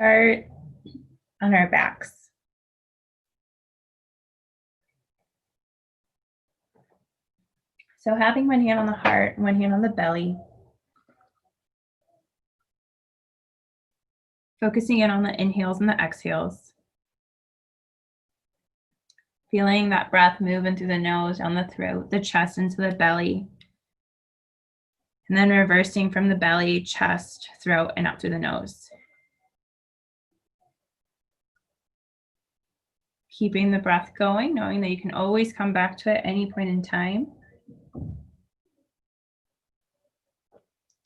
Start on our backs. So having one hand on the heart, one hand on the belly. Focusing in on the inhales and the exhales. Feeling that breath move in through the nose, down the throat, the chest, into the belly. And then reversing from the belly, chest, throat, and up through the nose. Keeping the breath going, knowing that you can always come back to it at any point in time.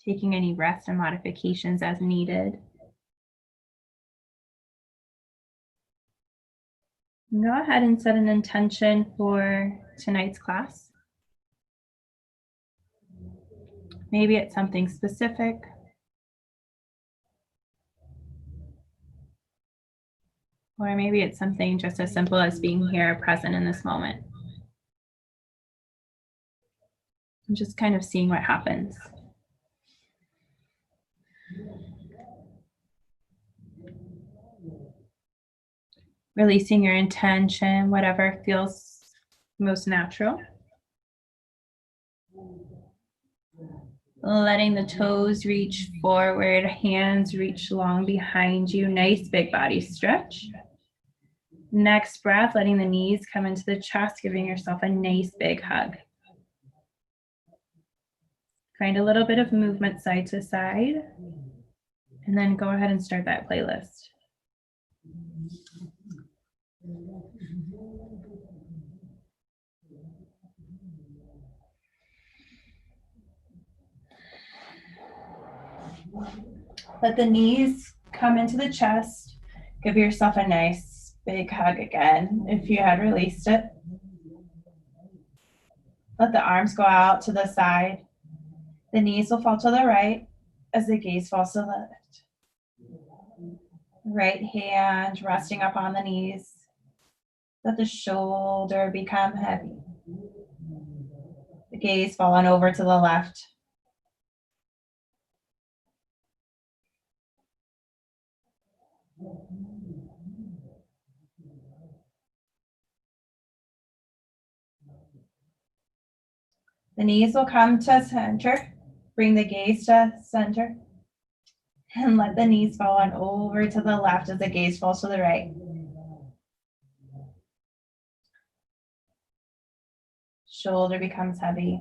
Taking any rest and modifications as needed. Go ahead and set an intention for tonight's class. Maybe it's something specific. Or maybe it's something just as simple as being here present in this moment. And just kind of seeing what happens. Releasing your intention, whatever feels most natural. Letting the toes reach forward, hands reach long behind you. Nice big body stretch. Next breath, letting the knees come into the chest, giving yourself a nice big hug. Find a little bit of movement side to side. And then go ahead and start that playlist. Let the knees come into the chest. Give yourself a nice big hug again if you had released it. Let the arms go out to the side. The knees will fall to the right as the gaze falls to the left. Right hand resting up on the knees. Let the shoulder become heavy. The gaze fall on over to the left. The knees will come to center. Bring the gaze to center. And let the knees fall on over to the left as the gaze falls to the right. Shoulder becomes heavy.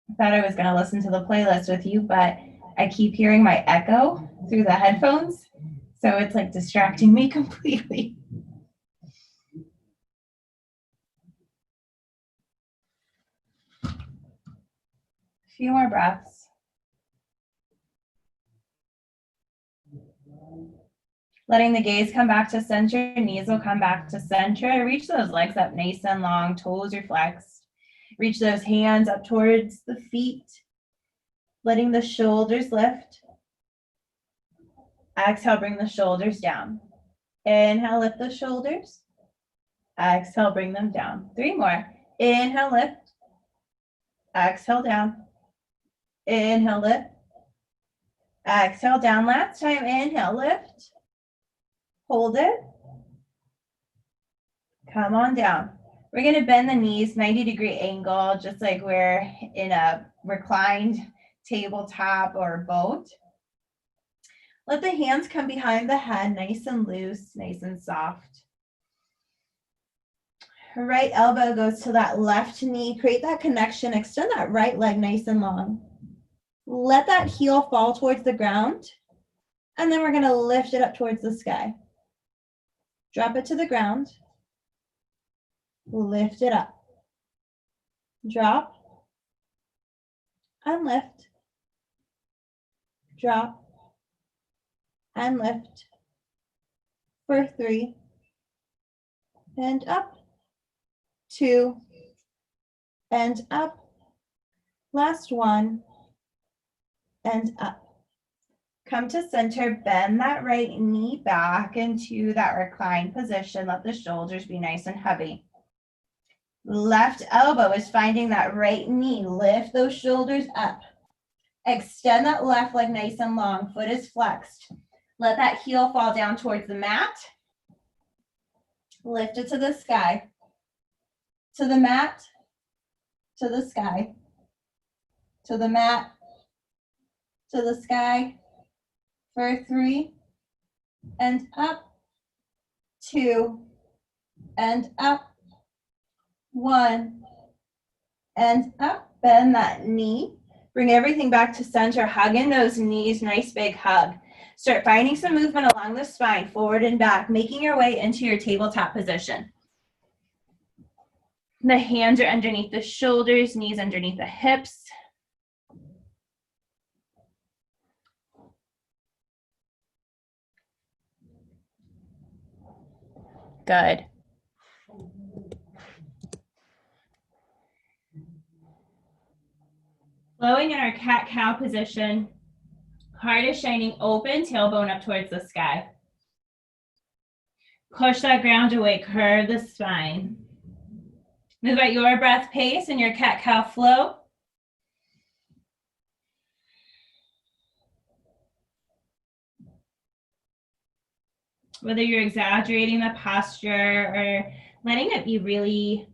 I thought I was going to listen to the playlist with you, but I keep hearing my echo through the headphones. So it's like distracting me completely. A few more breaths. Letting the gaze come back to center, knees will come back to center. Reach those legs up nice and long, toes are flexed. Reach those hands up towards the feet. Letting the shoulders lift. Exhale, bring the shoulders down. Inhale, lift the shoulders. Exhale, bring them down. 3 more. Inhale, lift. Exhale, down. Inhale, lift. Exhale, down. Last time, inhale, lift. Hold it. Come on down. We're going to bend the knees 90-degree angle, just like we're in a reclined tabletop or boat. Let the hands come behind the head, nice and loose, nice and soft. Right elbow goes to that left knee. Create that connection. Extend that right leg nice and long. Let that heel fall towards the ground. And then we're going to lift it up towards the sky. Drop it to the ground. Lift it up. Drop. And lift. Drop. And lift. For 3. And up. 2. And up. Last one. And up. Come to center, bend that right knee back into that reclined position. Let the shoulders be nice and heavy. Left elbow is finding that right knee. Lift those shoulders up. Extend that left leg nice and long. Foot is flexed. Let that heel fall down towards the mat. Lift it to the sky. To the mat. To the sky. To the mat. To the sky. For 3. And up. 2. And up. 1. And up. Bend that knee. Bring everything back to center. Hug in those knees. Nice big hug. Start finding some movement along the spine, forward and back, making your way into your tabletop position. The hands are underneath the shoulders, knees underneath the hips. Good. Flowing in our cat-cow position. Heart is shining open, tailbone up towards the sky. Push that ground away, curve the spine. Move at your breath pace and your cat-cow flow. Whether you're exaggerating the posture or letting it be really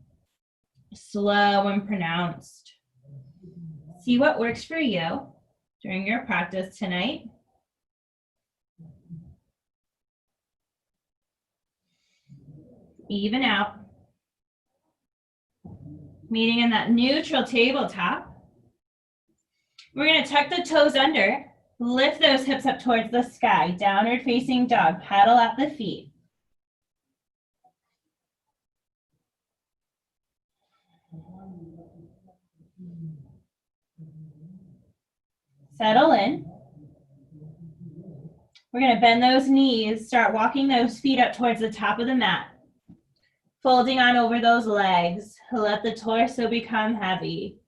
slow and pronounced. See what works for you during your practice tonight. Even out. Meeting in that neutral tabletop. We're going to tuck the toes under. Lift those hips up towards the sky. Downward facing dog. Paddle at the feet. Settle in. We're going to bend those knees. Start walking those feet up towards the top of the mat. Folding on over those legs. Let the torso become heavy.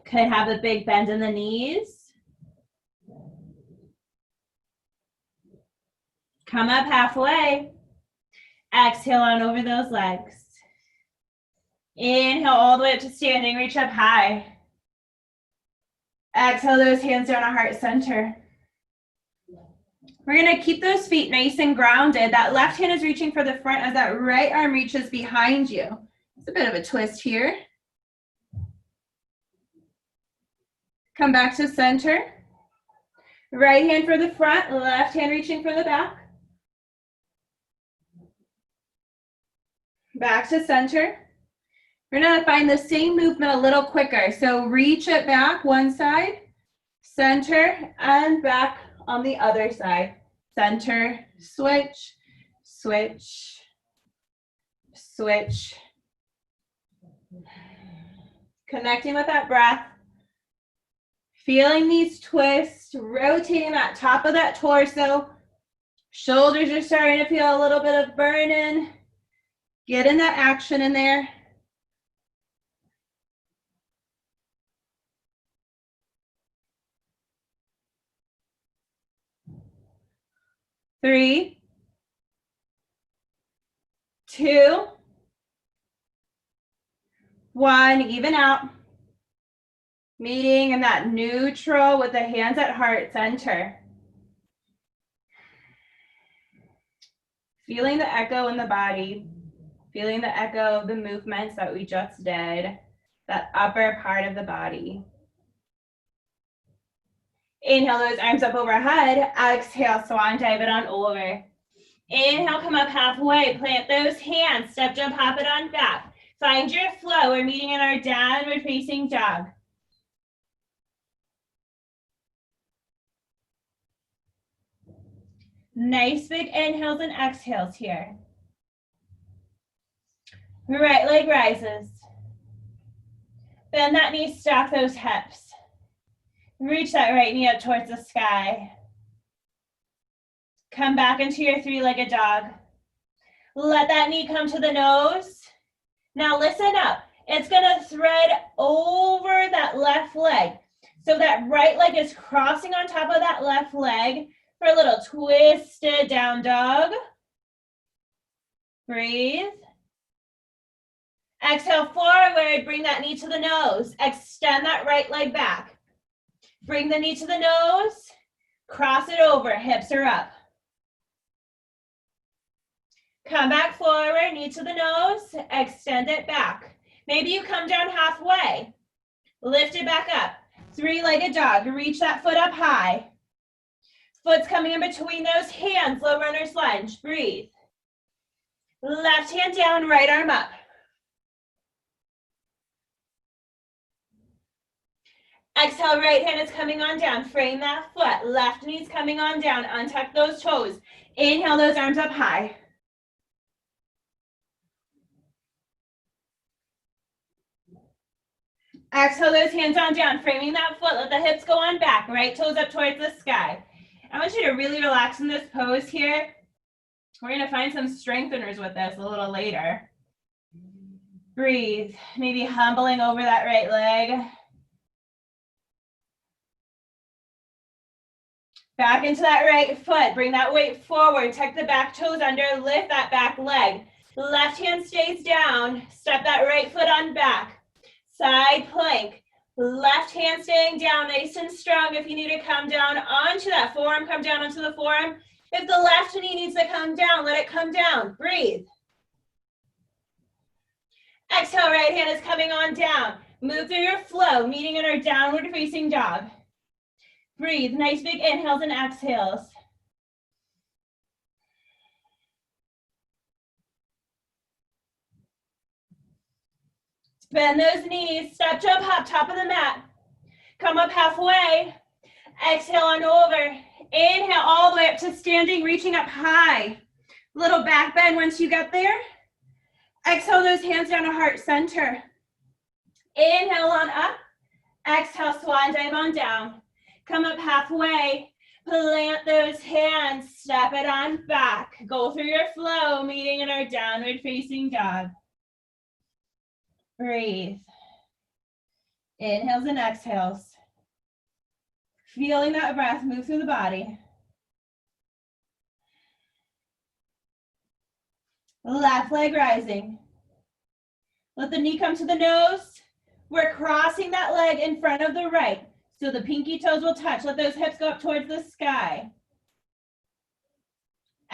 Could have a big bend in the knees. Come up halfway. Exhale on over those legs. Inhale all the way up to standing. Reach up high. Exhale those hands down to heart center. We're going to keep those feet nice and grounded. That left hand is reaching for the front as that right arm reaches behind you. It's a bit of a twist here. Come back to center. Right hand for the front, left hand reaching for the back. Back to center. We're going to find the same movement a little quicker. So reach it back one side, center, and back on the other side. Center, switch, switch, switch. Connecting with that breath. Feeling these twists, rotating that top of that torso. Shoulders are starting to feel a little bit of burning. Getting that action in there. Three, 2, 1, even out. Meeting in that neutral with the hands at heart center. Feeling the echo in the body. Feeling the echo of the movements that we just did. That upper part of the body. Inhale those arms up overhead. Exhale, swan dive it on over. Inhale, come up halfway. Plant those hands. Step, jump, hop it on back. Find your flow. We're meeting in our downward facing dog. Nice big inhales and exhales here. Right leg rises. Bend that knee, stack those hips. Reach that right knee up towards the sky. Come back into your three-legged dog. Let that knee come to the nose. Now listen up. It's gonna thread over that left leg. So that right leg is crossing on top of that left leg for a little twisted down dog. Breathe. Exhale forward, bring that knee to the nose. Extend that right leg back. Bring the knee to the nose, cross it over, hips are up. Come back forward, knee to the nose, extend it back. Maybe you come down halfway, lift it back up. Three-legged dog, reach that foot up high. Foot's coming in between those hands, low runner's lunge, breathe. Left hand down, right arm up. Exhale, right hand is coming on down. Frame that foot. Left knee's coming on down. Untuck those toes. Inhale those arms up high. Exhale those hands on down. Framing that foot. Let the hips go on back. Right toes up towards the sky. I want you to really relax in this pose here. We're going to find some strengtheners with this a little later. Breathe. Maybe humbling over that right leg. Back into that right foot. Bring that weight forward. Tuck the back toes under. Lift that back leg. Left hand stays down. Step that right foot on back. Side plank. Left hand staying down, nice and strong. If you need to come down onto that forearm, come down onto the forearm. If the left knee needs to come down, let it come down. Breathe. Exhale, right hand is coming on down. Move through your flow, meeting in our downward facing dog. Breathe, nice big inhales and exhales. Bend those knees, step, jump, hop, top of the mat. Come up halfway. Exhale on over. Inhale all the way up to standing, reaching up high. Little back bend once you get there. Exhale those hands down to heart center. Inhale on up. Exhale, swan dive on down. Come up halfway. Plant those hands. Step it on back. Go through your flow, meeting in our downward facing dog. Breathe. Inhales and exhales. Feeling that breath move through the body. Left leg rising. Let the knee come to the nose. We're crossing that leg in front of the right. So the pinky toes will touch. Let those hips go up towards the sky.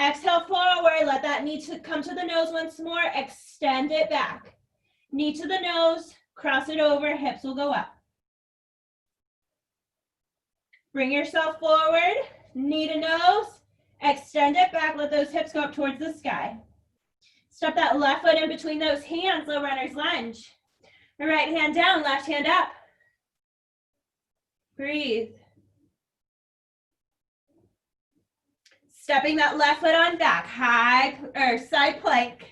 Exhale forward. Let that knee come to the nose once more. Extend it back. Knee to the nose. Cross it over. Hips will go up. Bring yourself forward. Knee to nose. Extend it back. Let those hips go up towards the sky. Step that left foot in between those hands. Low runner's lunge. Right hand down. Left hand up. Breathe. Stepping that left foot on back, high or side plank.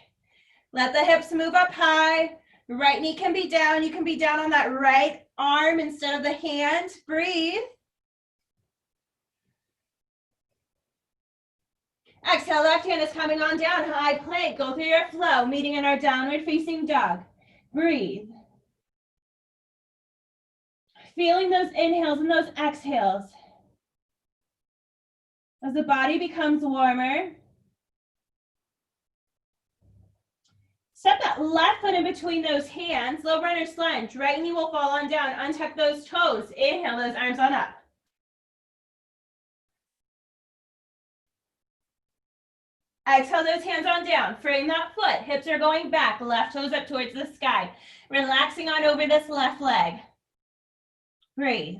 Let the hips move up high. Right knee can be down. You can be down on that right arm instead of the hand. Breathe. Exhale, left hand is coming on down, high plank. Go through your flow, meeting in our downward facing dog. Breathe. Feeling those inhales and those exhales. As the body becomes warmer, step that left foot in between those hands, low runner's lunge. Right knee will fall on down. Untuck those toes. Inhale those arms on up. Exhale those hands on down. Frame that foot. Hips are going back. Left toes up towards the sky. Relaxing on over this left leg. Breathe.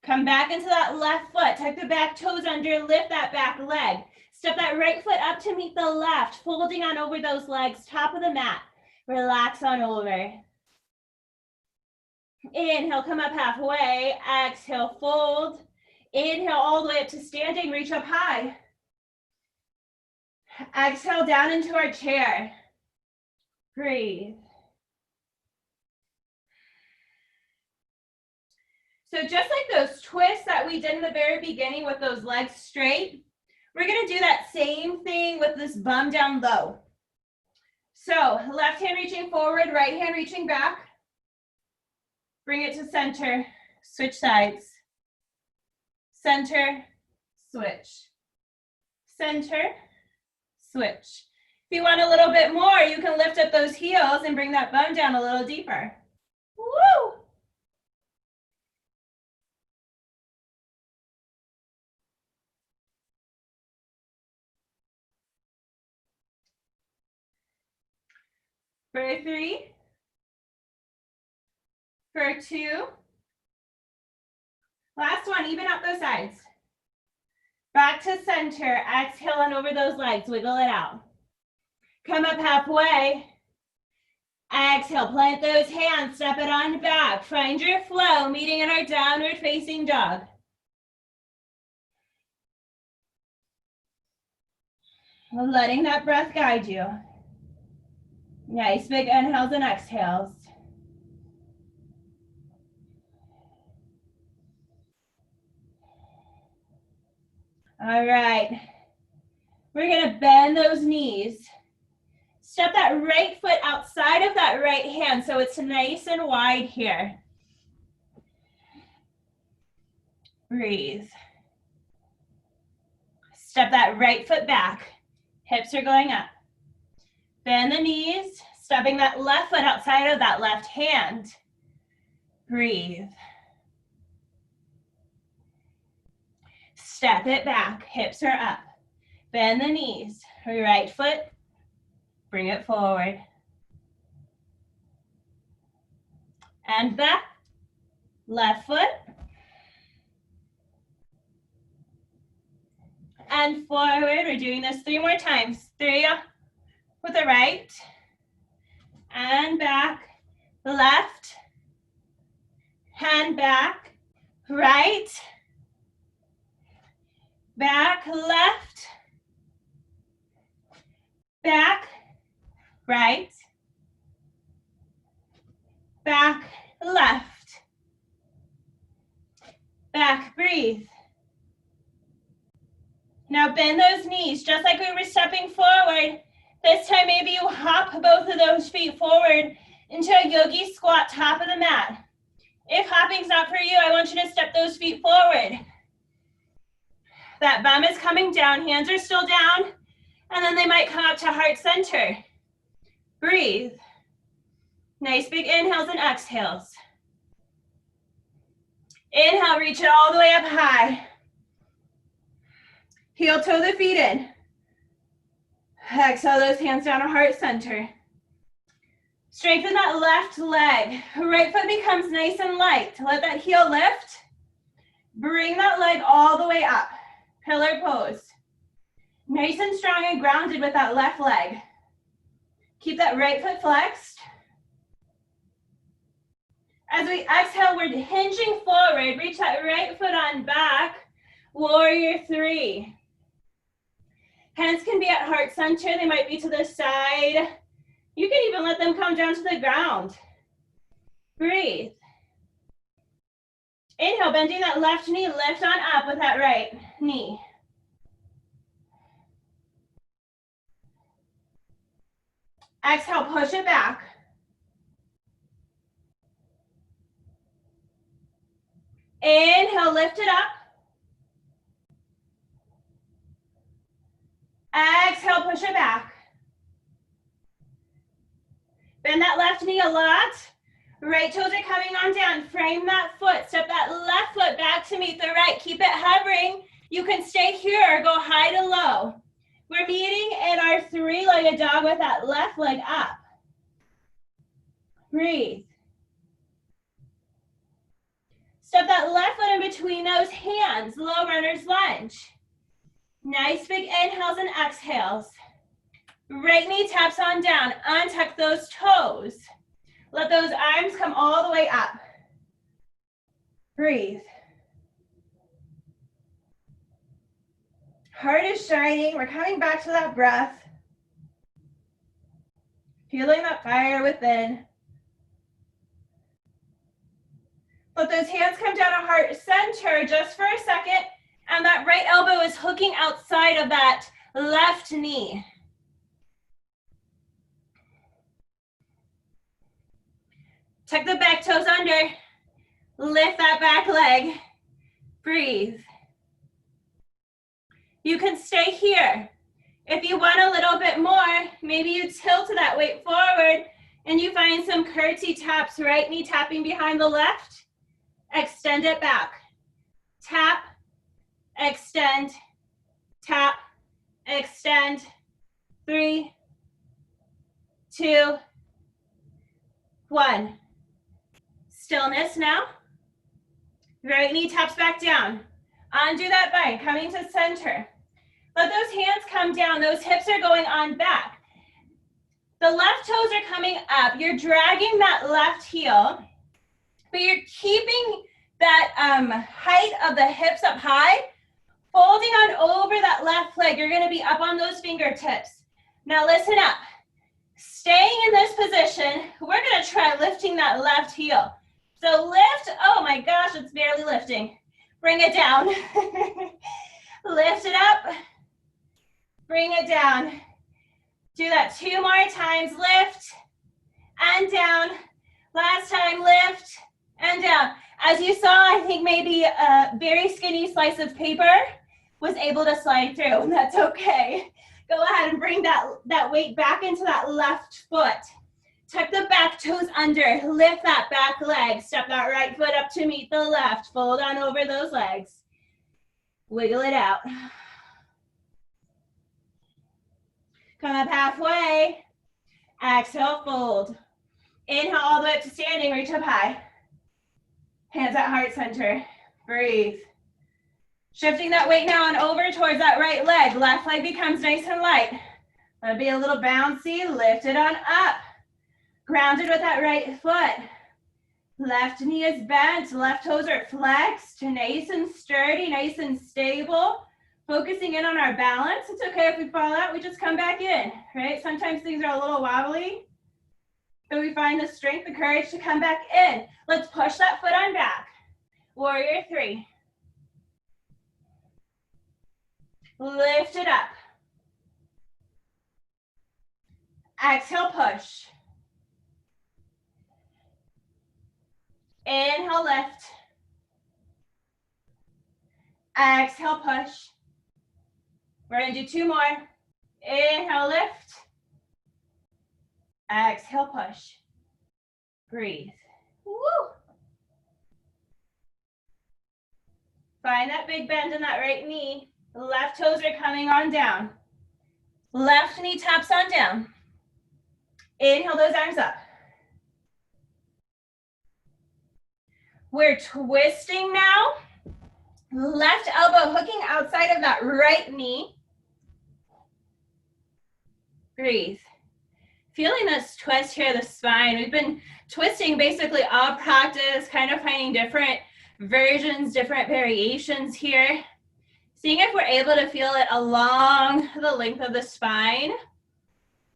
Come back into that left foot. Tuck the back toes under. Lift that back leg. Step that right foot up to meet the left. Folding on over those legs. Top of the mat. Relax on over. Inhale, come up halfway. Exhale, fold. Inhale all the way up to standing. Reach up high. Exhale down into our chair. Breathe. So just like those twists that we did in the very beginning with those legs straight, we're going to do that same thing with this bum down low. So left hand reaching forward, right hand reaching back. Bring it to center. Switch sides. Center, switch. center, switch. If you want a little bit more, you can lift up those heels and bring that bum down a little deeper. Woo! For 3, for 2. Last one, even out those sides. Back to center, exhale and over those legs, wiggle it out. Come up halfway. Exhale, plant those hands, step it on back. Find your flow, meeting in our downward facing dog. Letting that breath guide you. Nice big inhales and exhales. All right. We're gonna bend those knees. Step that right foot outside of that right hand so it's nice and wide here. Breathe. Step that right foot back. Hips are going up. Bend the knees, stepping that left foot outside of that left hand. Breathe. Step it back, hips are up. Bend the knees, right foot, bring it forward. And back, left foot. And forward, we're doing this 3 more times. 3 with the right. And back, left. Hand back, right. Back, left. Back, right. Back, left. Back, breathe. Now bend those knees, just like we were stepping forward. This time maybe you hop both of those feet forward into a yogi squat, top of the mat. If hopping's not for you, I want you to step those feet forward. That bum is coming down, hands are still down, and then they might come up to heart center. Breathe. Nice big inhales and exhales. Inhale, reach it all the way up high. Heel toe the feet in. Exhale those hands down to heart center. Strengthen that left leg. Right foot becomes nice and light. Let that heel lift. Bring that leg all the way up. Pillar pose. Nice and strong and grounded with that left leg. Keep that right foot flexed. As we exhale, we're hinging forward. Reach that right foot on back. Warrior 3. Hands can be at heart center. They might be to the side. You can even let them come down to the ground. Breathe. Inhale, bending that left knee, lift on up with that right knee. Exhale, push it back. Inhale, lift it up. Exhale, push it back. Bend that left knee a lot. Right toes are coming on down. Frame that foot. Step that left foot back to meet the right. Keep it hovering. You can stay here or go high to low. We're meeting in our 3-legged dog with that left leg up. Breathe. Step that left foot in between those hands. Low runner's lunge. Nice big inhales and exhales. Right knee taps on down. Untuck those toes. Let those arms come all the way up. Breathe. Heart is shining. We're coming back to that breath. Feeling that fire within. Let those hands come down to heart center just for a second. And that right elbow is hooking outside of that left knee. Tuck the back toes under. Lift that back leg. Breathe. You can stay here. If you want a little bit more, maybe you tilt that weight forward and you find some curtsy taps, right knee tapping behind the left. Extend it back. Tap, extend, tap, extend. 3, 2, 1. Stillness now. Right knee taps back down. Undo that bind, coming to center. Let those hands come down. Those hips are going on back. The left toes are coming up. You're dragging that left heel, but you're keeping that height of the hips up high, folding on over that left leg. You're gonna be up on those fingertips. Now listen up. Staying in this position, we're gonna try lifting that left heel. So lift, oh my gosh, it's barely lifting. Bring it down. Lift it up, bring it down. Do that 2 more times, lift and down. Last time, lift and down. As you saw, I think maybe a very skinny slice of paper was able to slide through, and that's okay. Go ahead and bring that weight back into that left foot. Tuck the back toes under, lift that back leg, step that right foot up to meet the left, fold on over those legs. Wiggle it out. Come up halfway. Exhale, fold. Inhale all the way up to standing, reach up high. Hands at heart center. Breathe. Shifting that weight now on over towards that right leg. Left leg becomes nice and light. Let it be a little bouncy. Lift it on up. Grounded with that right foot. Left knee is bent. Left toes are flexed. Nice and sturdy, nice and stable. Focusing in on our balance. It's okay if we fall out. We just come back in, right? Sometimes things are a little wobbly. But we find the strength, the courage to come back in. Let's push that foot on back. Warrior 3. Lift it up. Exhale, push. Inhale, lift. Exhale, push. We're gonna do 2 more. Inhale, lift. Exhale, push. Breathe. Woo. Find that big bend in that right knee. The left toes are coming on down. Left knee taps on down. Inhale those arms up. We're twisting now. Left elbow hooking outside of that right knee. Breathe. Feeling this twist here, the spine. We've been twisting basically all practice, kind of finding different versions, different variations here. Seeing if we're able to feel it along the length of the spine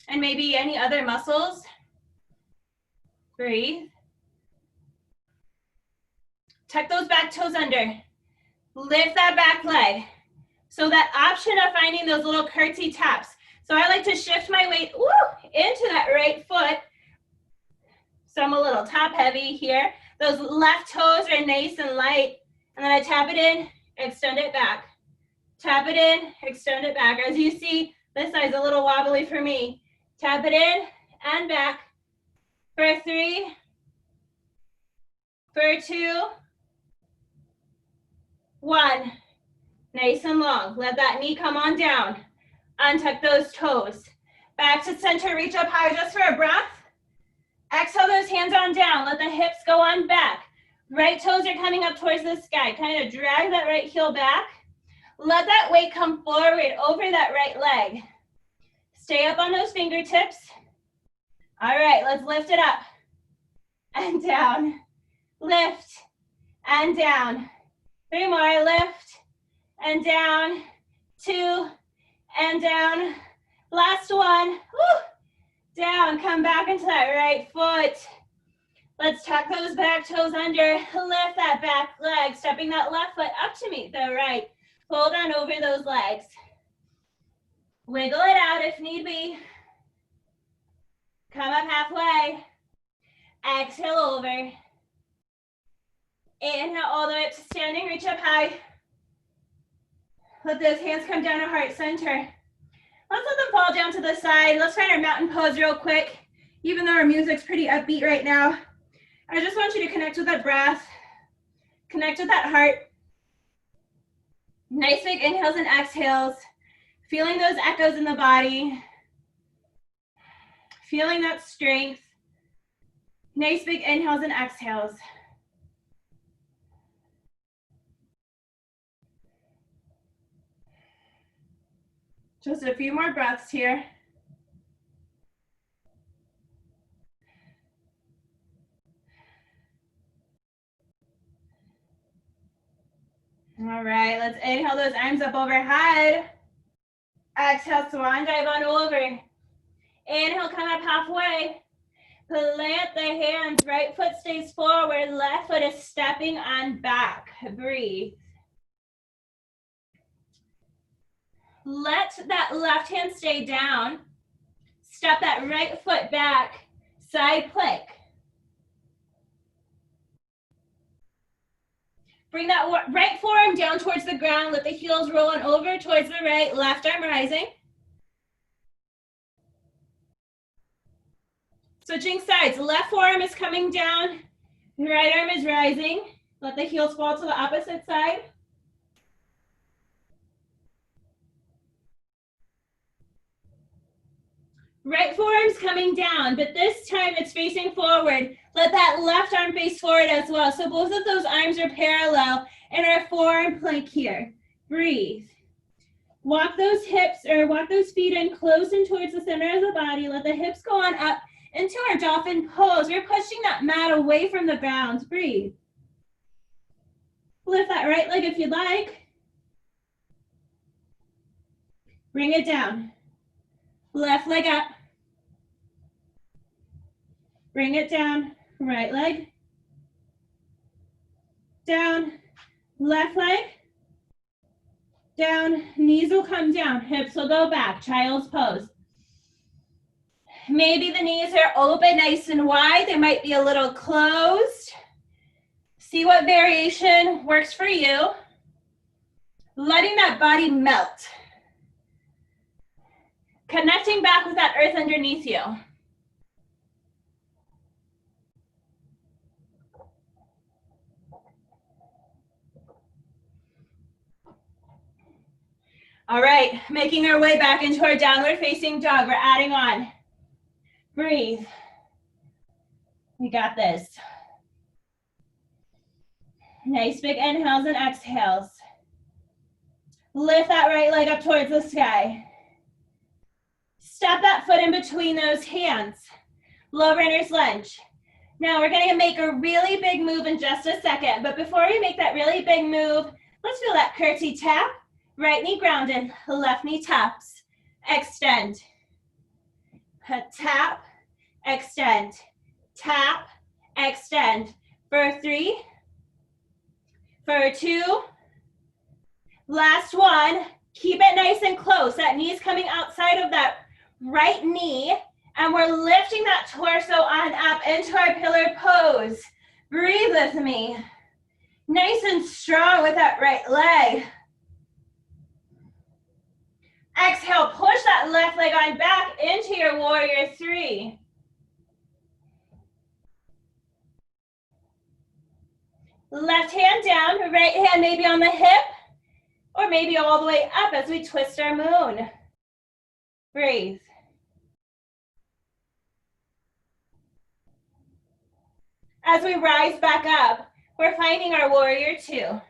and maybe any other muscles. Breathe. Tuck those back toes under. Lift that back leg. So that option of finding those little curtsy taps. So I like to shift my weight into that right foot. So I'm a little top heavy here. Those left toes are nice and light. And then I tap it in, extend it back. Tap it in, extend it back. As you see, this side's a little wobbly for me. Tap it in and back. For 3, for 2, 1. Nice and long. Let that knee come on down. Untuck those toes. Back to center, reach up high just for a breath. Exhale those hands on down. Let the hips go on back. Right toes are coming up towards the sky. Kind of drag that right heel back. Let that weight come forward over that right leg. Stay up on those fingertips. All right, let's lift it up and down. Lift and down. 3 more, lift and down. 2 and down. Last one. Woo. Down, come back into that right foot. Let's tuck those back toes under. Lift that back leg, stepping that left foot up to meet the right. Hold on over those legs. Wiggle it out if need be. Come up halfway. Exhale over. Inhale all the way up to standing, reach up high. Let those hands come down to heart center. Let's let them fall down to the side. Let's find our mountain pose real quick. Even though our music's pretty upbeat right now, I just want you to connect with that breath. Connect with that heart. Nice big inhales and exhales. Feeling those echoes in the body. Feeling that strength. Nice big inhales and exhales. Just a few more breaths here. All right, let's inhale those arms up overhead. Exhale, swan dive on over. Inhale, come up halfway. Plant the hands, right foot stays forward, left foot is stepping on back. Breathe. Let that left hand stay down. Step that right foot back, side plank. Bring that right forearm down towards the ground. Let the heels roll on over towards the right, left arm rising. Switching sides, left forearm is coming down, right arm is rising. Let the heels fall to the opposite side. Right forearm's coming down, but this time it's facing forward. Let that left arm face forward as well. So both of those arms are parallel in our forearm plank here. Breathe. Walk those hips or walk those feet in close and towards the center of the body. Let the hips go on up into our dolphin pose. We're pushing that mat away from the ground. Breathe. Lift that right leg if you'd like. Bring it down. Left leg up. Bring it down. Right leg. Down. Left leg. Down. Knees will come down. Hips will go back. Child's pose. Maybe the knees are open nice and wide. They might be a little closed. See what variation works for you. Letting that body melt. Connecting back with that earth underneath you. All right, making our way back into our downward facing dog. We're adding on. Breathe. We got this. Nice big inhales and exhales. Lift that right leg up towards the sky. Step that foot in between those hands. Low runner's lunge. Now we're gonna make a really big move in just a second, but before we make that really big move, let's feel that curtsy tap. Right knee grounded, left knee taps. Extend. Tap, extend. Tap, extend. For 3, for 2, last one. Keep it nice and close. That knee's coming outside of that right knee, and we're lifting that torso on up into our pillar pose. Breathe with me. Nice and strong with that right leg. Exhale, push that left leg on back into your warrior 3. Left hand down, right hand maybe on the hip, or maybe all the way up as we twist our moon. Breathe. As we rise back up, we're finding our warrior 2.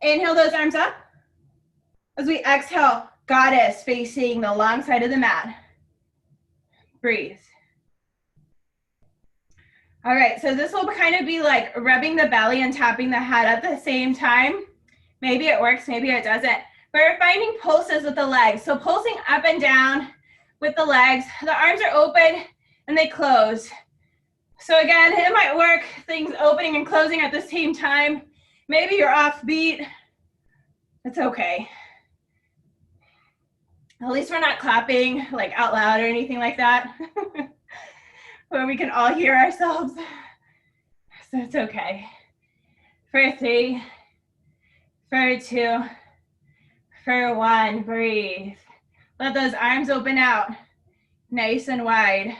Inhale those arms up. As we exhale, goddess facing the long side of the mat. Breathe. All right, so this will kind of be like rubbing the belly and tapping the head at the same time. Maybe it works, maybe it doesn't. But we're finding pulses with the legs. So pulsing up and down with the legs. The arms are open and they close. So again, it might work, things opening and closing at the same time. Maybe you're off beat. It's okay. At least we're not clapping like out loud or anything like that. Where we can all hear ourselves. So it's okay. For 3, for 2, for 1, breathe. Let those arms open out, nice and wide.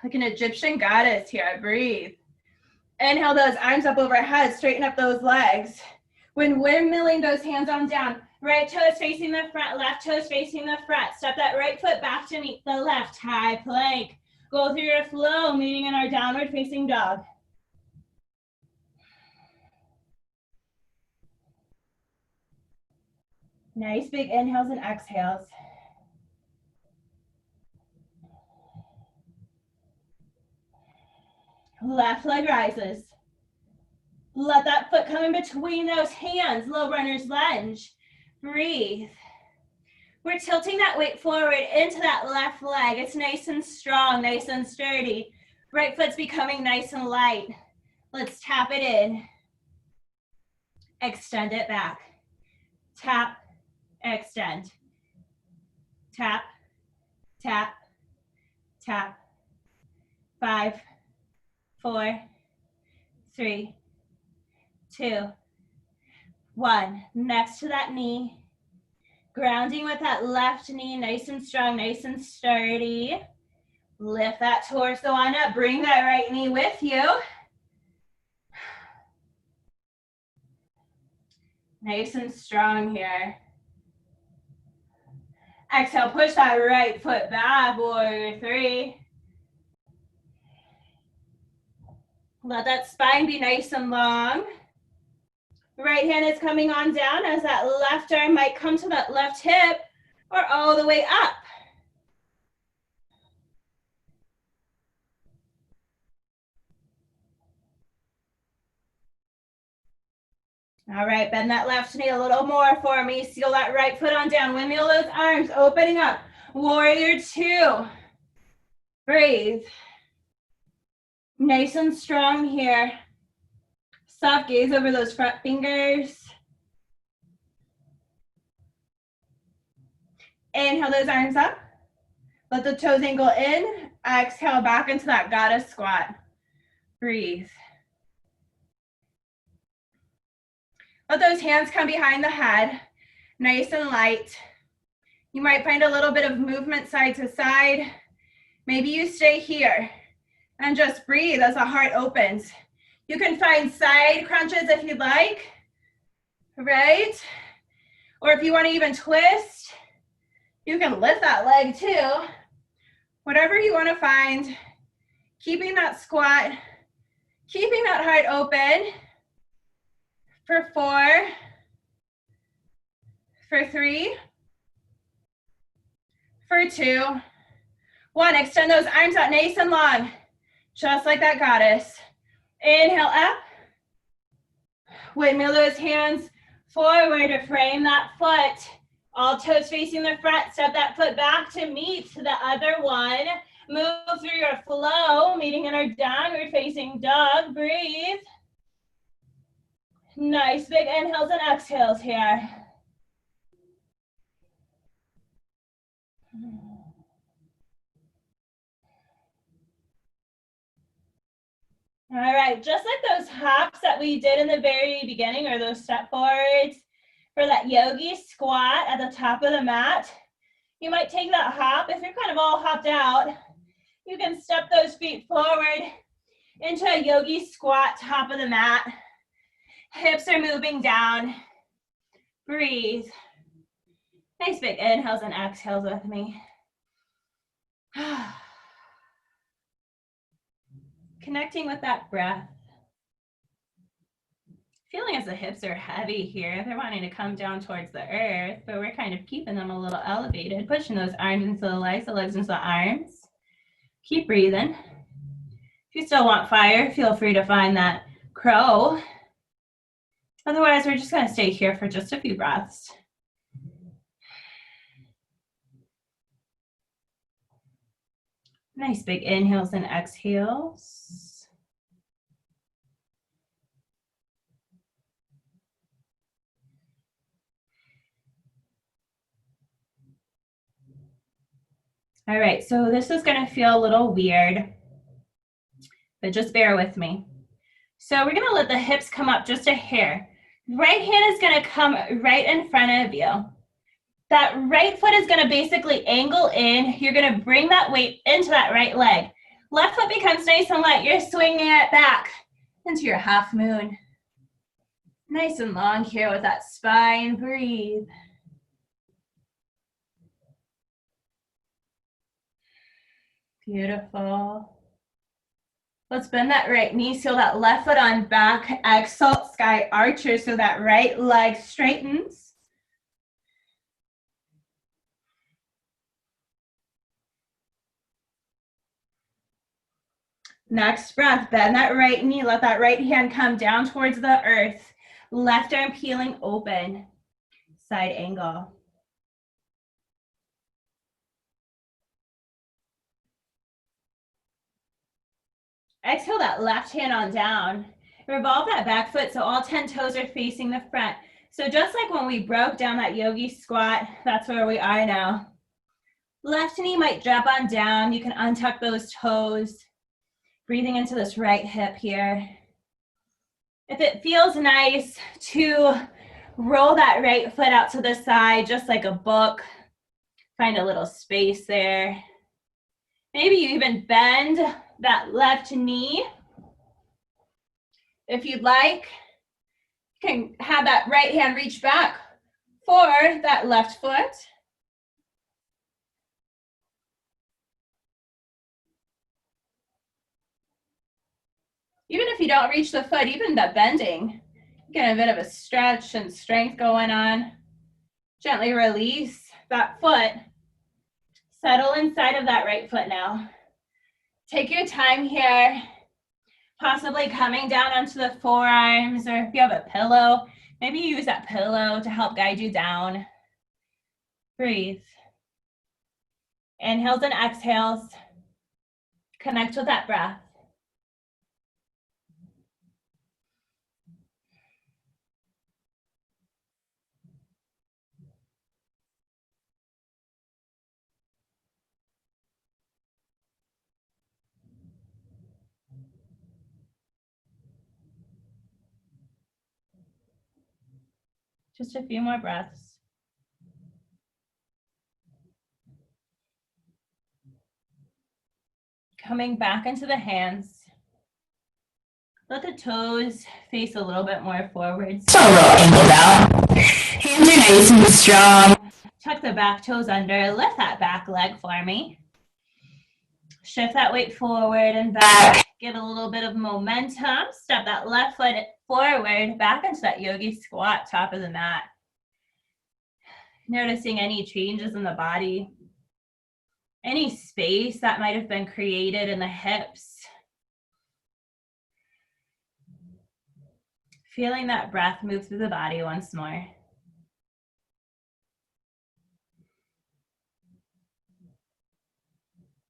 Like an Egyptian goddess here, breathe. Inhale those arms up overhead, straighten up those legs. When windmilling those hands on down, right toe is facing the front, left toe is facing the front. Step that right foot back to meet the left, high plank. Go through your flow, meeting in our downward facing dog. Nice big inhales and exhales. Left leg rises. Let that foot come in between those hands, low runner's lunge. Breathe. We're tilting that weight forward into that left leg. It's nice and strong, nice and sturdy. Right foot's becoming nice and light. Let's tap it in. Extend it back. Tap, extend. Tap, tap, tap. 5, 4, 3, 2, 1. Next to that knee. Grounding with that left knee, nice and strong, nice and sturdy. Lift that torso on up. Bring that right knee with you. Nice and strong here. Exhale, push that right foot back, warrior 3. Let that spine be nice and long. Right hand is coming on down as that left arm might come to that left hip or all the way up. All right, bend that left knee a little more for me. Seal that right foot on down. Windmill those arms, opening up. Warrior 2. Breathe. Nice and strong here. Soft gaze over those front fingers. Inhale those arms up. Let the toes angle in. Exhale back into that goddess squat. Breathe. Let those hands come behind the head, nice and light. You might find a little bit of movement side to side. Maybe you stay here and just breathe as the heart opens. You can find side crunches if you'd like, right? Or if you want to even twist, you can lift that leg too. Whatever you want to find, keeping that squat, keeping that heart open. For 4, for 3, for 2, 1. Extend those arms out nice and long, just like that goddess. Inhale up. Windmill those hands forward to frame that foot. All toes facing the front. Step that foot back to meet the other one. Move through your flow, meeting in our downward facing dog. Breathe. Nice big inhales and exhales here. All right, just like those hops that we did in the very beginning, or those step forwards for that yogi squat at the top of the mat, you might take that hop. If you're kind of all hopped out, you can step those feet forward into a yogi squat, top of the mat. Hips are moving down. Breathe. Nice big inhales and exhales with me. Connecting with that breath. Feeling as the hips are heavy here. They're wanting to come down towards the earth, but we're kind of keeping them a little elevated, pushing those arms into the legs into the arms. Keep breathing. If you still want fire, feel free to find that crow. Otherwise, we're just going to stay here for just a few breaths. Nice big inhales and exhales. All right, so this is going to feel a little weird, but just bear with me. So we're going to let the hips come up just a hair. Right hand is going to come right in front of you. That right foot is going to basically angle in. You're going to bring that weight into that right leg. Left foot becomes nice and light. You're swinging it back into your half moon. Nice and long here with that spine. Breathe. Beautiful. Let's bend that right knee, seal that left foot on back. Exhale, sky archer, so that right leg straightens. Next breath, bend that right knee, let that right hand come down towards the earth. Left arm peeling open, side angle. Exhale that left hand on down. Revolve that back foot so all 10 toes are facing the front. So just like when we broke down that yogi squat, that's where we are now. Left knee might drop on down. You can untuck those toes. Breathing into this right hip here. If it feels nice to roll that right foot out to the side, just like a book, find a little space there. Maybe you even bend that left knee. If you'd like, you can have that right hand reach back for that left foot. Even if you don't reach the foot, even that bending, get a bit of a stretch and strength going on. Gently release that foot. Settle inside of that right foot now. Take your time here, possibly coming down onto the forearms, or if you have a pillow, maybe use that pillow to help guide you down. Breathe. Inhales and exhales. Connect with that breath. Just a few more breaths. Coming back into the hands. Let the toes face a little bit more forward. So a little angled out. Hands are nice and strong. Tuck the back toes under. Lift that back leg for me. Shift that weight forward and back. Give a little bit of momentum. Step that left foot forward, back into that yogi squat, top of the mat. Noticing any changes in the body. Any space that might have been created in the hips. Feeling that breath move through the body once more.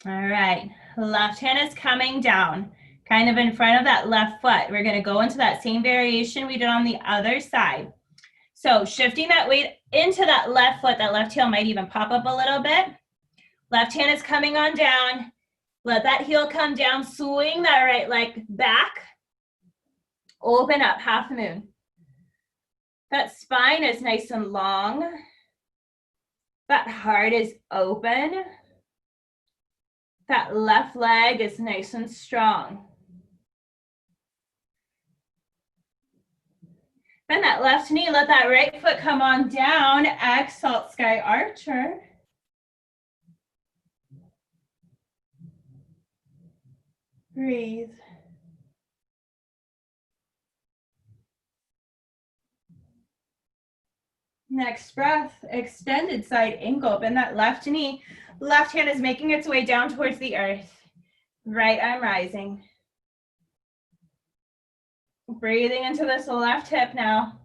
All right, left hand is coming down, kind of in front of that left foot. We're gonna go into that same variation we did on the other side. So shifting that weight into that left foot, that left heel might even pop up a little bit. Left hand is coming on down. Let that heel come down, swing that right leg back. Open up, half moon. That spine is nice and long. That heart is open. That left leg is nice and strong. Bend that left knee, let that right foot come on down. Exhale, sky archer. Breathe. Next breath, extended side angle. Bend that left knee. Left hand is making its way down towards the earth. Right arm rising. Breathing into this left hip now.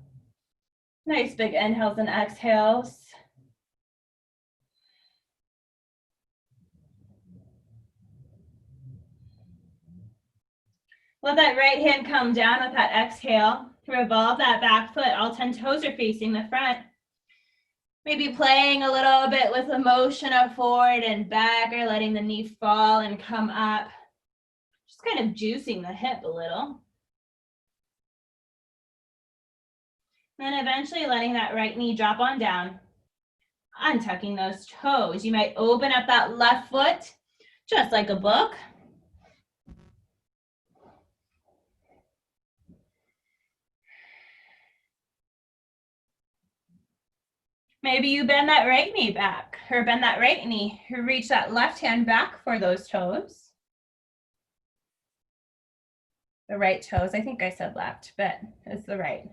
Nice big inhales and exhales. Let that right hand come down with that exhale. Revolve that back foot. All 10 toes are facing the front. Maybe playing a little bit with the motion of forward and back, or letting the knee fall and come up. Just kind of juicing the hip a little. Then eventually letting that right knee drop on down. Untucking those toes. You might open up that left foot, just like a book. Maybe you bend that right knee back, or bend that right knee, reach that left hand back for those toes. The right toes, I think I said left, but it's the right.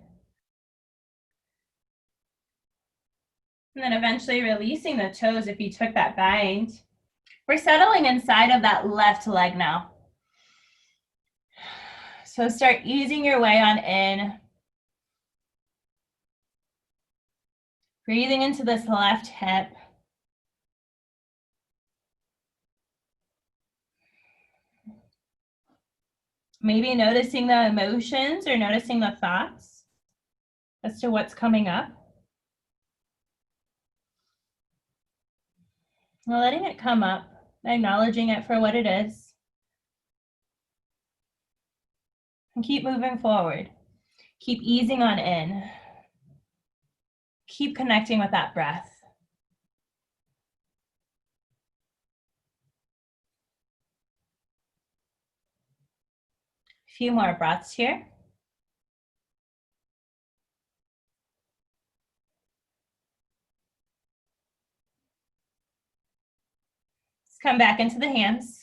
And then eventually releasing the toes if you took that bind. We're settling inside of that left leg now. So start easing your way on in. Breathing into this left hip. Maybe noticing the emotions or noticing the thoughts as to what's coming up. Well, letting it come up, acknowledging it for what it is. And keep moving forward. Keep easing on in. Keep connecting with that breath. A few more breaths here. Let's come back into the hands.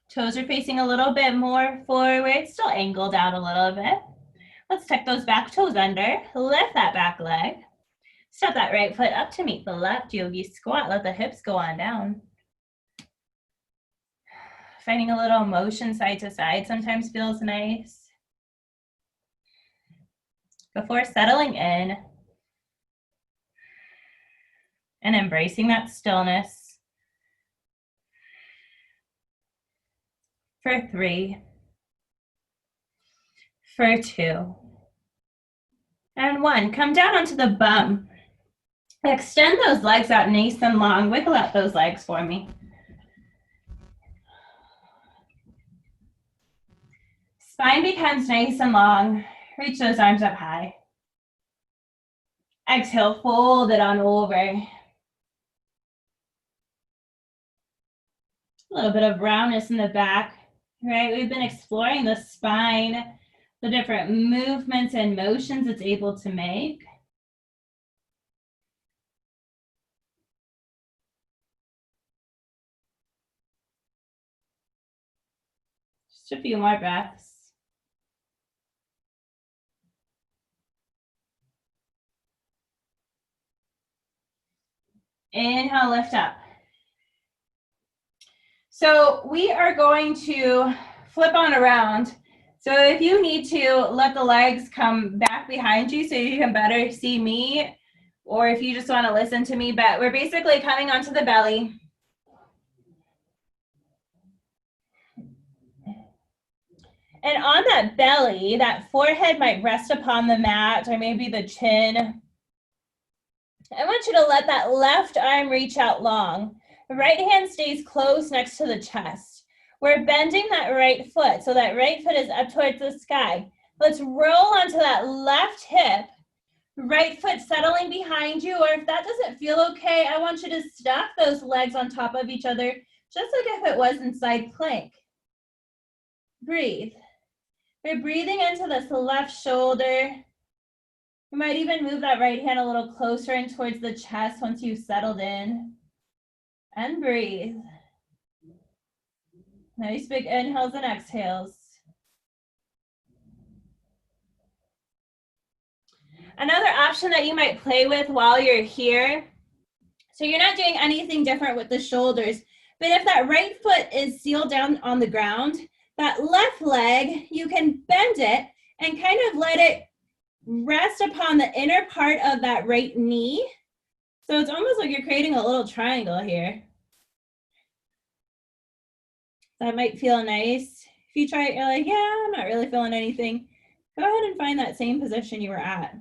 Toes are facing a little bit more forward, still angled out a little bit. Let's tuck those back toes under, lift that back leg. Step that right foot up to meet the left, yogi squat. Let the hips go on down. Finding a little motion side to side sometimes feels nice. Before settling in and embracing that stillness. For 3, for 2, and 1. Come down onto the bum. Extend those legs out nice and long. Wiggle out those legs for me. Spine becomes nice and long. Reach those arms up high. Exhale, fold it on over. A little bit of roundness in the back, right? We've been exploring the spine, the different movements and motions it's able to make. Just a few more breaths. Inhale, lift up. So we are going to flip on around. So if you need to, let the legs come back behind you so you can better see me, or if you just want to listen to me, but we're basically coming onto the belly. And on that belly, that forehead might rest upon the mat or maybe the chin. I want you to let that left arm reach out long. The right hand stays close next to the chest. We're bending that right foot, so that right foot is up towards the sky. Let's roll onto that left hip, right foot settling behind you, or if that doesn't feel okay, I want you to stack those legs on top of each other, just like if it was in side plank. Breathe. We're breathing into this left shoulder. You might even move that right hand a little closer in towards the chest once you've settled in. And breathe. Nice big inhales and exhales. Another option that you might play with while you're here, so you're not doing anything different with the shoulders, but if that right foot is sealed down on the ground, that left leg, you can bend it and kind of let it rest upon the inner part of that right knee. So it's almost like you're creating a little triangle here. That might feel nice. If you try it, you're like, yeah, I'm not really feeling anything. Go ahead and find that same position you were at.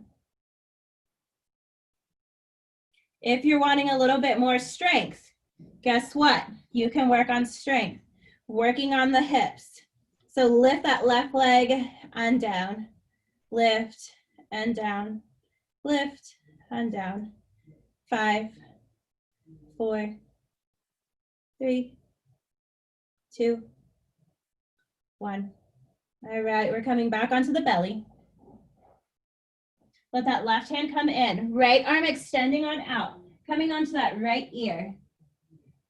If you're wanting a little bit more strength, guess what? You can work on strength, working on the hips. So lift that left leg on down, lift and down. Lift and down. 5, 4, 3, 2, 1. All right, we're coming back onto the belly. Let that left hand come in. Right arm extending on out. Coming onto that right ear.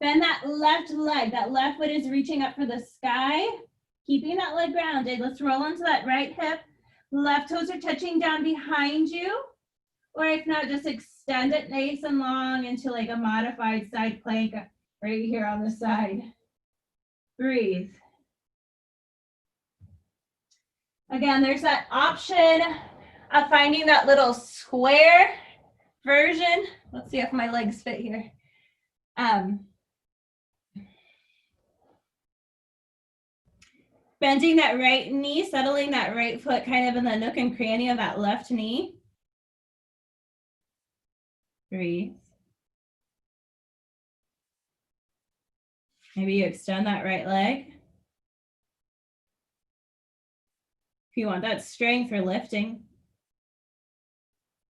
Bend that left leg. That left foot is reaching up for the sky. Keeping that leg grounded. Let's roll onto that right hip. Left toes are touching down behind you. Or if not, just extend it nice and long into like a modified side plank right here on the side. Breathe. Again, there's that option of finding that little square version. Let's see if my legs fit here. Bending that right knee, settling that right foot kind of in the nook and cranny of that left knee. Breathe. Maybe you extend that right leg. If you want that strength for lifting.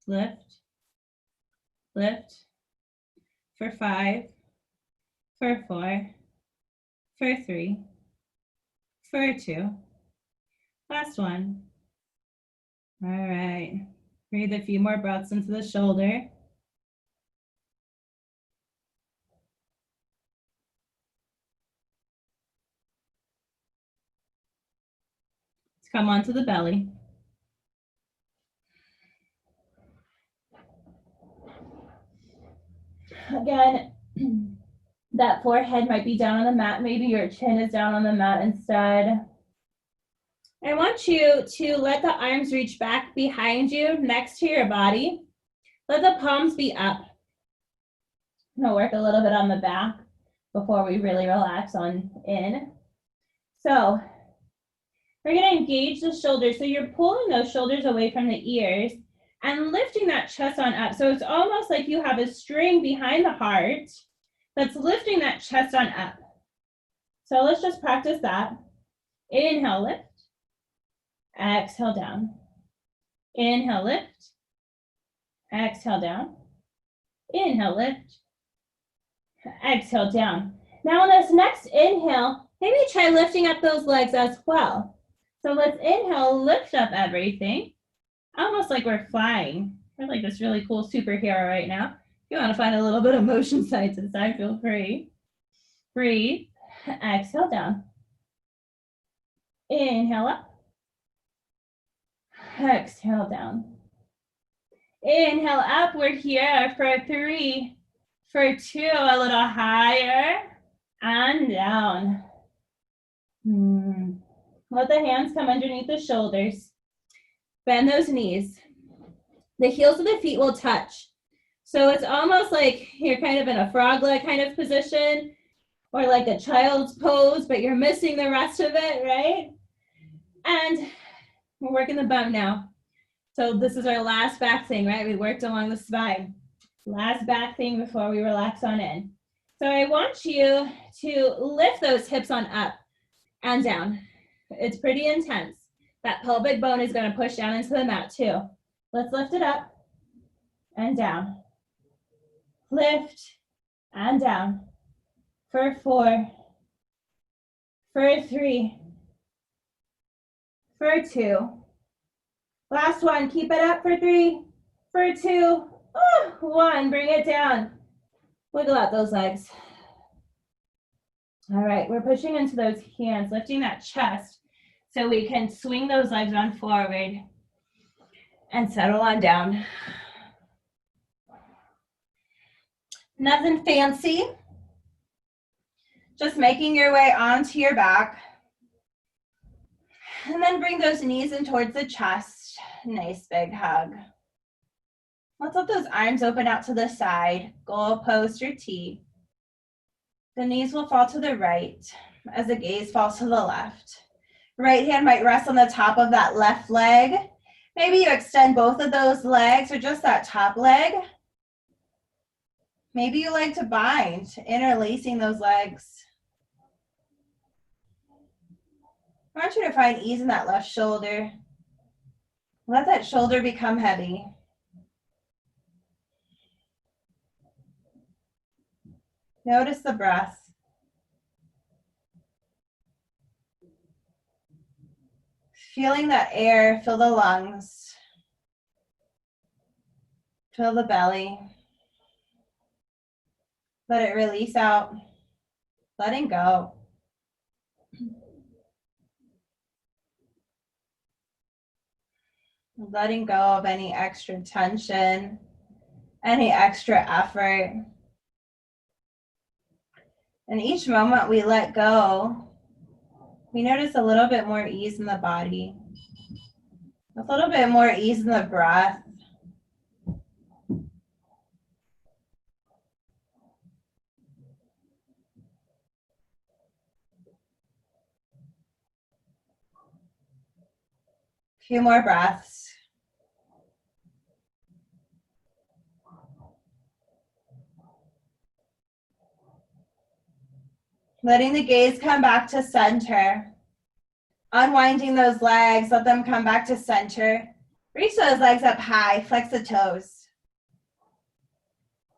Lift. Lift. For 5. For 4. For 3. For 2. Last one. All right. Breathe a few more breaths into the shoulder. Let's come onto the belly. Again, that forehead might be down on the mat. Maybe your chin is down on the mat instead. I want you to let the arms reach back behind you, next to your body. Let the palms be up. I'm gonna work a little bit on the back before we really relax on in. So we're gonna engage the shoulders. So you're pulling those shoulders away from the ears and lifting that chest on up. So it's almost like you have a string behind the heart that's lifting that chest on up. So let's just practice that. Inhale, lift. Exhale, down. Inhale, lift. Exhale, down. Inhale, lift. Exhale, down. Now on this next inhale, maybe try lifting up those legs as well. So let's inhale, lift up everything. Almost like we're flying. We're like this really cool superhero right now. If you want to find a little bit of motion side to side, feel free. Breathe. Exhale, down. Inhale up. Exhale, down. Inhale up. We're here for 3, for 2, a little higher, and down. Let the hands come underneath the shoulders. Bend those knees. The heels of the feet will touch. So it's almost like you're kind of in a frog leg kind of position, or like a child's pose, but you're missing the rest of it, right? And we're working the bum now. So this is our last back thing, right? We worked along the spine. Last back thing before we relax on in. So I want you to lift those hips on up and down. It's pretty intense. That pelvic bone is going to push down into the mat too. Let's lift it up and down. Lift and down. For 4. For 3. For 2. Last one. Keep it up for 3. For 2. 1. Bring it down. Wiggle out those legs. All right, we're pushing into those hands, lifting that chest so we can swing those legs on forward and settle on down. Nothing fancy. Just making your way onto your back. And then bring those knees in towards the chest. Nice big hug. Let's let those arms open out to the side, goal post or T. The knees will fall to the right as the gaze falls to the left. Right hand might rest on the top of that left leg. Maybe you extend both of those legs or just that top leg. Maybe you like to bind, interlacing those legs. I want you to find ease in that left shoulder. Let that shoulder become heavy. Notice the breath. Feeling that air fill the lungs, fill the belly. Let it release out, letting go. Letting go of any extra tension, any extra effort. And each moment we let go, we notice a little bit more ease in the body, a little bit more ease in the breath. A few more breaths. Letting the gaze come back to center. Unwinding those legs, let them come back to center. Reach those legs up high, flex the toes.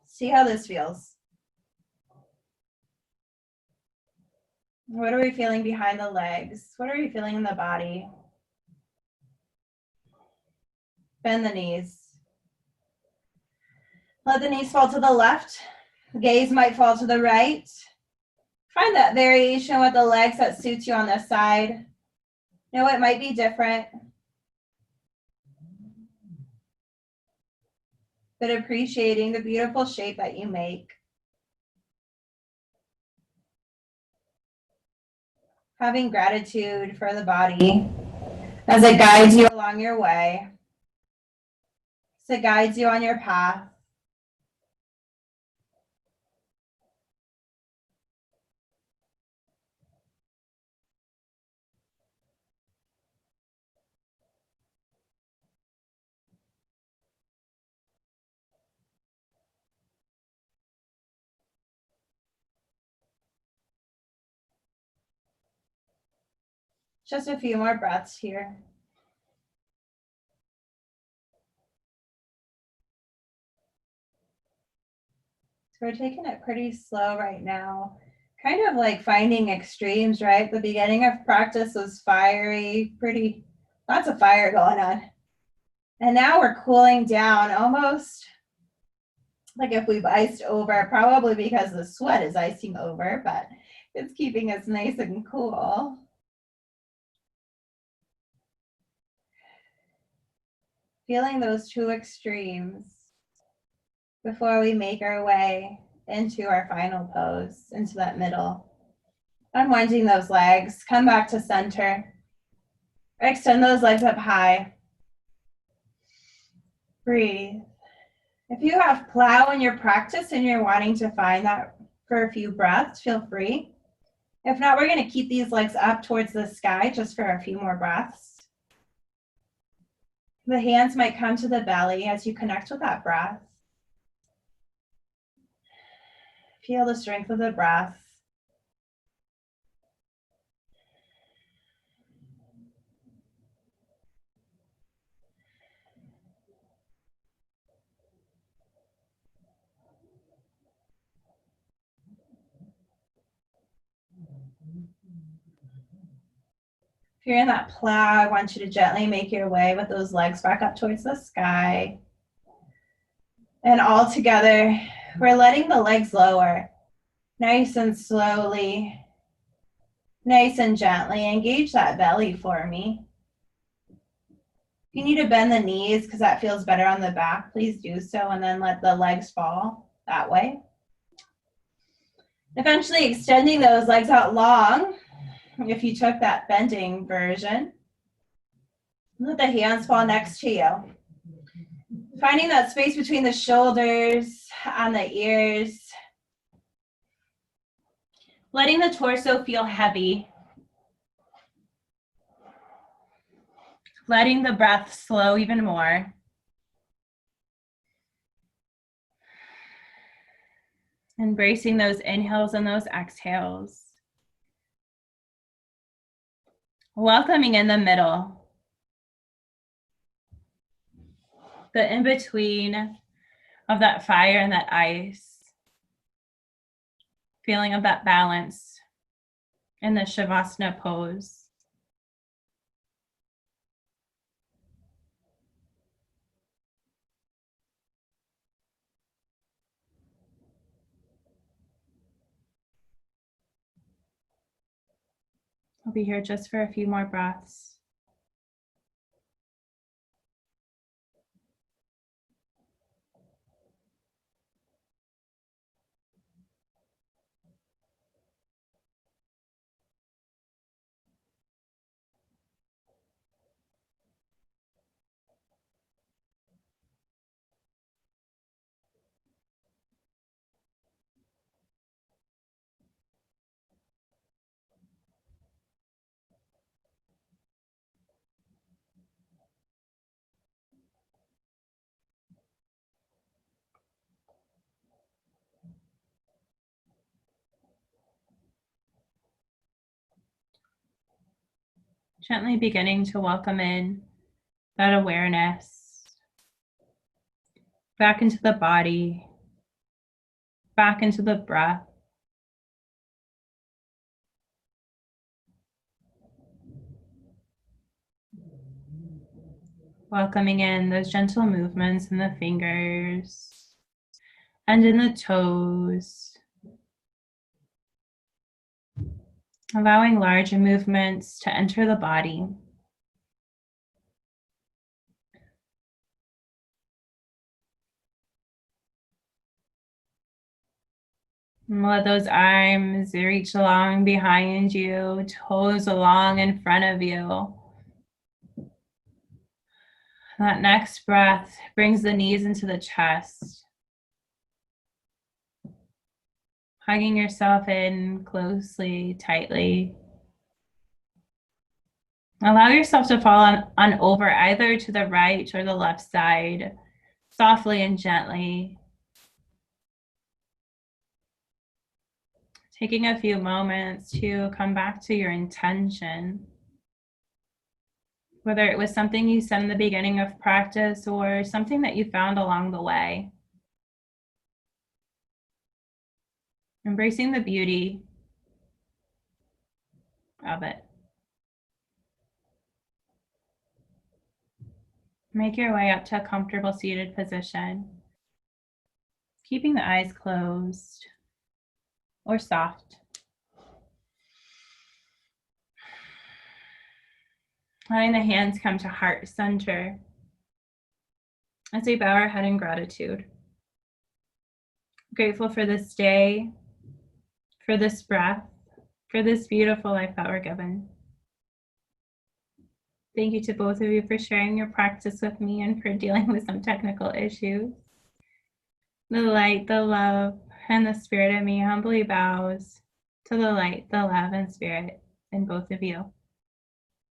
See how this feels. What are we feeling behind the legs? What are we feeling in the body? Bend the knees. Let the knees fall to the left. The gaze might fall to the right. Find that variation with the legs that suits you on this side. No, it might be different. But appreciating the beautiful shape that you make. Having gratitude for the body as it guides you along your way, as it guides you on your path. Just a few more breaths here. So we're taking it pretty slow right now. Kind of like finding extremes, right? The beginning of practice was fiery, lots of fire going on. And now we're cooling down, almost like if we've iced over, probably because the sweat is icing over, but it's keeping us nice and cool. Feeling those two extremes before we make our way into our final pose, into that middle. Unwinding those legs, come back to center. Extend those legs up high. Breathe. If you have plow in your practice and you're wanting to find that for a few breaths, feel free. If not, we're going to keep these legs up towards the sky just for a few more breaths. The hands might come to the belly as you connect with that breath. Feel the strength of the breath. If you're in that plow, I want you to gently make your way with those legs back up towards the sky. And all together, we're letting the legs lower. Nice and slowly, nice and gently. Engage that belly for me. If you need to bend the knees because that feels better on the back, please do so, and then let the legs fall that way. Eventually extending those legs out long. If you took that bending version, let the hands fall next to you. Finding that space between the shoulders and the ears. Letting the torso feel heavy. Letting the breath slow even more. Embracing those inhales and those exhales. Welcoming in the middle. the in-between of that fire and that ice, feeling of that balance in the Shavasana pose. I'll be here just for a few more breaths. Gently beginning to welcome in that awareness back into the body, back into the breath. Welcoming in those gentle movements in the fingers and in the toes. Allowing larger movements to enter the body. And let those arms reach along behind you, toes along in front of you. That next breath brings the knees into the chest. Hugging yourself in closely, tightly. Allow yourself to fall on over either to the right or the left side, softly and gently. Taking a few moments to come back to your intention. Whether it was something you said in the beginning of practice or something that you found along the way. Embracing the beauty of it. Make your way up to a comfortable seated position, keeping the eyes closed or soft. Letting the hands come to heart center as we bow our head in gratitude. Grateful for this day, for this breath, for this beautiful life that we're given. Thank you to both of you for sharing your practice with me and for dealing with some technical issues. The light, the love, and the spirit of me humbly bows to the light, the love, and spirit in both of you.